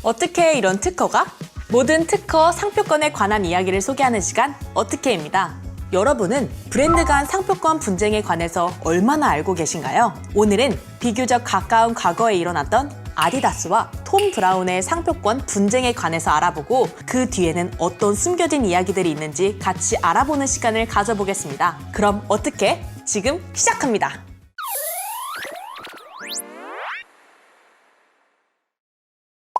어떻게 이런 특허가? 모든 특허 상표권에 관한 이야기를 소개하는 시간 어떻게입니다. 여러분은 브랜드 간 상표권 분쟁에 관해서 얼마나 알고 계신가요? 오늘은 비교적 가까운 과거에 일어났던 아디다스와 톰 브라운의 상표권 분쟁에 관해서 알아보고 그 뒤에는 어떤 숨겨진 이야기들이 있는지 같이 알아보는 시간을 가져보겠습니다. 그럼 어떻게? 지금 시작합니다.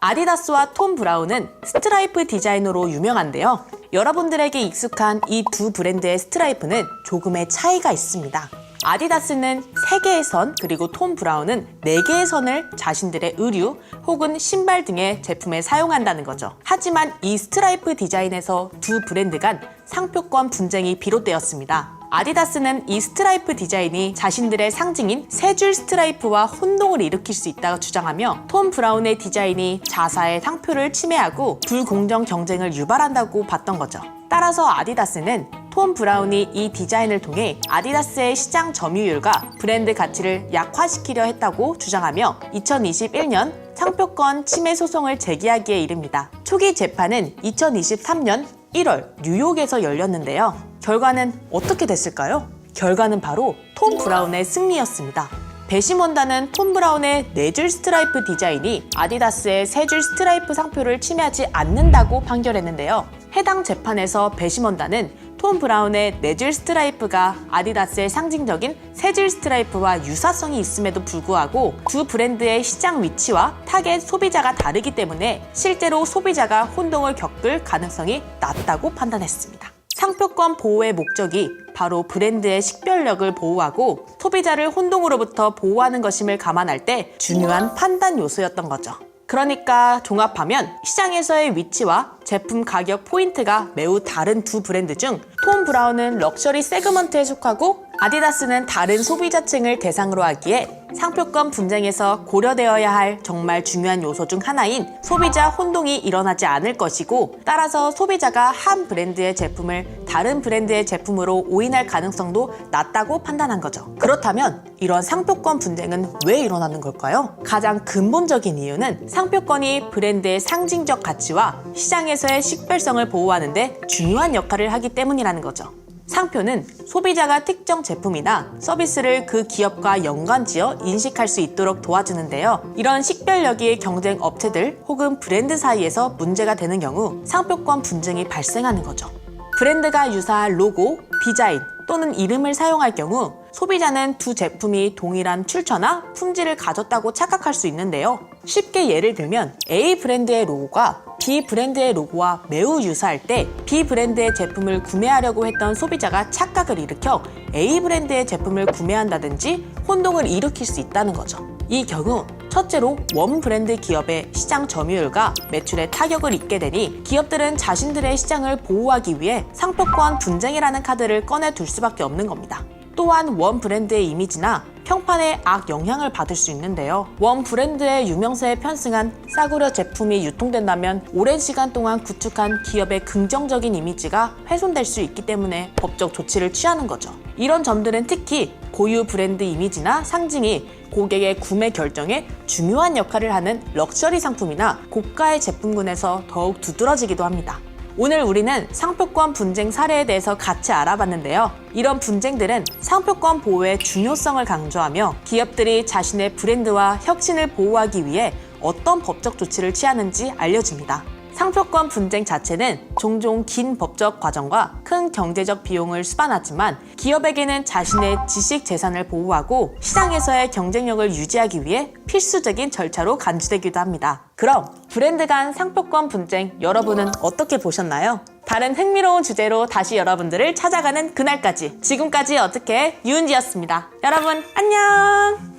아디다스와 톰 브라운은 스트라이프 디자인으로 유명한데요. 여러분들에게 익숙한 이 두 브랜드의 스트라이프는 조금의 차이가 있습니다. 아디다스는 3개의 선, 그리고 톰 브라운은 4개의 선을 자신들의 의류 혹은 신발 등의 제품에 사용한다는 거죠. 하지만 이 스트라이프 디자인에서 두 브랜드 간 상표권 분쟁이 비롯되었습니다. 아디다스는 이 스트라이프 디자인이 자신들의 상징인 3줄 스트라이프와 혼동을 일으킬 수 있다고 주장하며 톰 브라운의 디자인이 자사의 상표를 침해하고 불공정 경쟁을 유발한다고 봤던 거죠. 따라서 아디다스는 톰 브라운이 이 디자인을 통해 아디다스의 시장 점유율과 브랜드 가치를 약화시키려 했다고 주장하며 2021년 상표권 침해 소송을 제기하기에 이릅니다. 초기 재판은 2023년 1월 뉴욕에서 열렸는데요. 결과는 어떻게 됐을까요? 결과는 바로 톰 브라운의 승리였습니다. 배심원단은 톰 브라운의 4줄 스트라이프 디자인이 아디다스의 3줄 스트라이프 상표를 침해하지 않는다고 판결했는데요. 해당 재판에서 배심원단은 톰 브라운의 4줄 스트라이프가 아디다스의 상징적인 3줄 스트라이프와 유사성이 있음에도 불구하고 두 브랜드의 시장 위치와 타겟 소비자가 다르기 때문에 실제로 소비자가 혼동을 겪을 가능성이 낮다고 판단했습니다. 상표권 보호의 목적이 바로 브랜드의 식별력을 보호하고 소비자를 혼동으로부터 보호하는 것임을 감안할 때 중요한 판단 요소였던 거죠. 그러니까 종합하면 시장에서의 위치와 제품 가격 포인트가 매우 다른 두 브랜드 중 톰 브라운은 럭셔리 세그먼트에 속하고 아디다스는 다른 소비자층을 대상으로 하기에 상표권 분쟁에서 고려되어야 할 정말 중요한 요소 중 하나인 소비자 혼동이 일어나지 않을 것이고, 따라서 소비자가 한 브랜드의 제품을 다른 브랜드의 제품으로 오인할 가능성도 낮다고 판단한 거죠. 그렇다면 이런 상표권 분쟁은 왜 일어나는 걸까요? 가장 근본적인 이유는 상표권이 브랜드의 상징적 가치와 시장에서의 식별성을 보호하는 데 중요한 역할을 하기 때문이라는 거죠. 상표는 소비자가 특정 제품이나 서비스를 그 기업과 연관지어 인식할 수 있도록 도와주는데요. 이런 식별력이 경쟁 업체들 혹은 브랜드 사이에서 문제가 되는 경우 상표권 분쟁이 발생하는 거죠. 브랜드가 유사한 로고, 디자인 또는 이름을 사용할 경우 소비자는 두 제품이 동일한 출처나 품질을 가졌다고 착각할 수 있는데요. 쉽게 예를 들면 A 브랜드의 로고가 B 브랜드의 로고와 매우 유사할 때 B 브랜드의 제품을 구매하려고 했던 소비자가 착각을 일으켜 A 브랜드의 제품을 구매한다든지 혼동을 일으킬 수 있다는 거죠. 이 경우 첫째로 원 브랜드 기업의 시장 점유율과 매출에 타격을 입게 되니 기업들은 자신들의 시장을 보호하기 위해 상표권 분쟁이라는 카드를 꺼내 둘 수밖에 없는 겁니다. 또한 원 브랜드의 이미지나 평판에 악영향을 받을 수 있는데요. 원 브랜드의 유명세에 편승한 싸구려 제품이 유통된다면 오랜 시간 동안 구축한 기업의 긍정적인 이미지가 훼손될 수 있기 때문에 법적 조치를 취하는 거죠. 이런 점들은 특히 고유 브랜드 이미지나 상징이 고객의 구매 결정에 중요한 역할을 하는 럭셔리 상품이나 고가의 제품군에서 더욱 두드러지기도 합니다. 오늘 우리는 상표권 분쟁 사례에 대해서 같이 알아봤는데요. 이런 분쟁들은 상표권 보호의 중요성을 강조하며 기업들이 자신의 브랜드와 혁신을 보호하기 위해 어떤 법적 조치를 취하는지 알려줍니다. 상표권 분쟁 자체는 종종 긴 법적 과정과 큰 경제적 비용을 수반하지만 기업에게는 자신의 지식 재산을 보호하고 시장에서의 경쟁력을 유지하기 위해 필수적인 절차로 간주되기도 합니다. 그럼 브랜드 간 상표권 분쟁 여러분은 어떻게 보셨나요? 다른 흥미로운 주제로 다시 여러분들을 찾아가는 그날까지 지금까지 어떻게 유은지였습니다. 여러분 안녕!